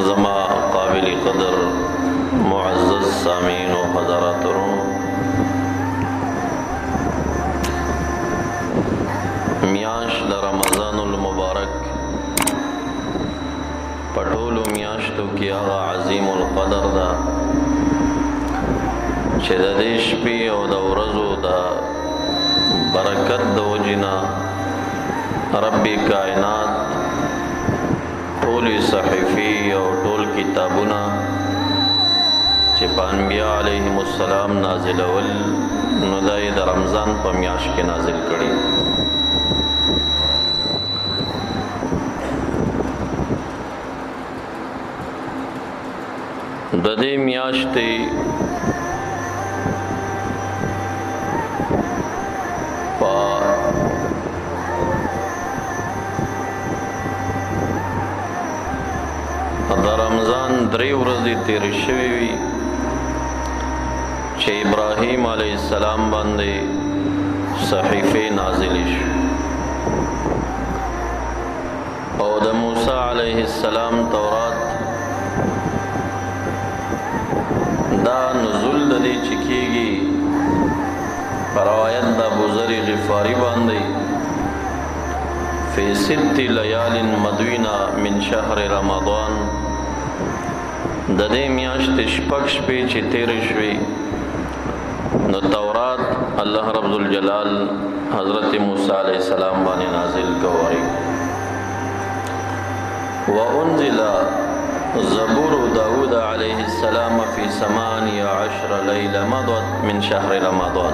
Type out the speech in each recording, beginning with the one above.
زما قابل قدر معزز سامعین و حضرات ورونو، میاشت د رمضان المبارک پټولو میاشتو کې هغه عظیم القدر ده چې د دې شپې او د ورځو د برکت د وجنا رب کائنات ټول صحیفې او ټول کتابونه چې په انبیاء علیهم السلام نازلول نو دا یې د رمضان په میاشت کې نازل کړي. د دې میاشتې په د رمضان 3 ورځې تېرې شوې وي چې ابراهیم علیه السلام باندې صحیفې نازلې شوې او د موسی علیه السلام تورات دا نزول د دې چې کېږي په روایت د ابوذر غفاري باندې فی 6 لیال مدوینا من شهر رمضان د دې میاشتې شپږ شپې چې تېرې شوې نو تورات الله رب الجلال حضرت موسی علیہ السلام باندې نازل کوي. وانزل زبور داود علیہ السلام فی 18 لیلة مضت من شهر رمضان.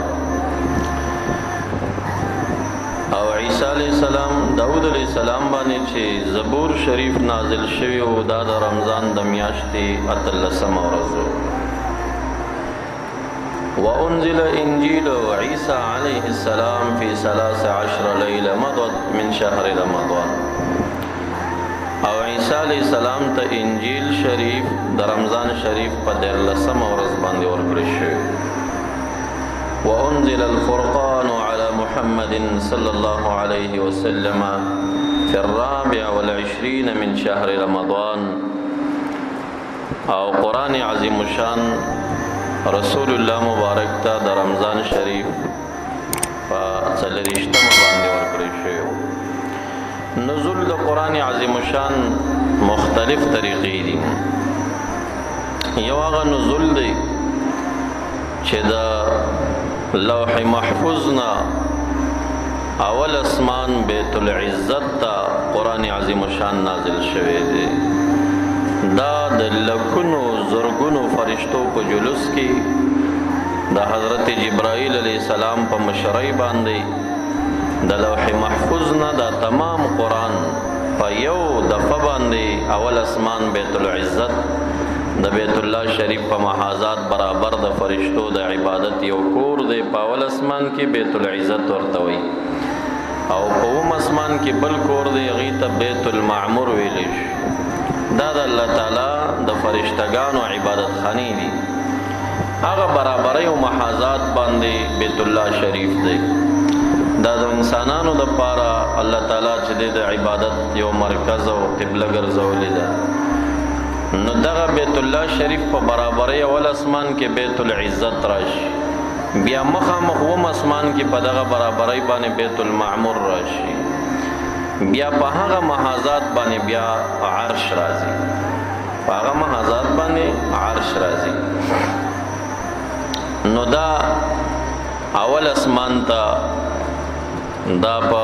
او عیسی علیہ السلام داود علیہ السلام باندې چې زبور شریف نازل شوی او دا د رمضان د میاشتې 18 ورځ. وانزل انجیل عیسی علیہ السلام فی 13 لیلة مضت من شهر رمضان. او عیسی علیہ السلام ته انجیل شریف د رمضان شریف په 13 ورځ باندې ورکړل شوی. وانزل الفرقان على محمد صلى الله عليه وسلم في 24 من شهر رمضان. او قرآن عظیم الشان رسول الله مبارک ته د رمضان شریف په 40 باندې ورکړل شوی. نزول د قرآن عظیم الشان مختلف طریقې دي. یو هغه نزول دی چې د لوح محفوظ نه اول اسمان بیت العزت ته قرآن عظیم الشان نازل شوی دی. دا د لکونو زرګونو فرشتو په جلوس کې د حضرت جبرائیل علیہ السلام په مشرۍ باندې د لوح محفوظ نه دا تمام قرآن په یو دفعه باندې اول اسمان بیت العزت د بیت الله شریف په محاذات برابر د فرشتو د عبادت یو کور دی په اول اسمان کې بیت العزت ورته وي او په اوم اسمان کې بل کور دی هغې ته بیت المعمور ویلی شي. دا د الله تعالی د فرشتګانو عبادت خانې دي. هغه برابرۍ او محاذات باندې بیت الله شریف دی. دا د انسانانو د پاره الله تعالی چې د عبادت یو مرکز او قبله ګرځولې ده. نو دغه بیت الله شریف په برابرۍ اول اسمان کې بیت العزت راشي، بیا مخامخ اوم اسمان کې په دغه برابرۍ باندې بیت المعمور راشي، بیا په هغه محاذات باندې بیا عرش راځي، په هغه محاذات باندې عرش راځي. نو دا اول اسمان ته دا په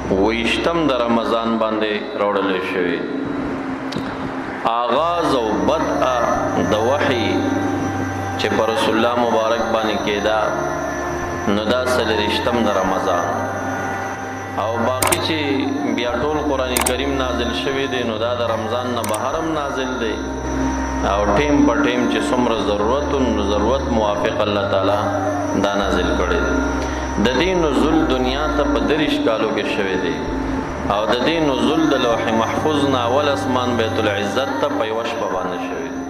28 د رمضان باندې راوړل شوی. آغاز او بدء د وحی چې پر رسول الله مبارک باندې کېدا نو دا 30 د رمضان او باقی چې بیا ټول قرآن کریم نازل شوی دی نو دا د رمضان نه بهرم نازل دی او ټیم په ټیم چې څومره ضرورت موافق الله تعالی دا نازل کړی دی. د دې نزول دنیا ته په 30 کالو کې شوی دی او د دې نزول د لوح محفوظ نه اول اسمان بیت العزت ته په یوه شپه باندې شوی دی.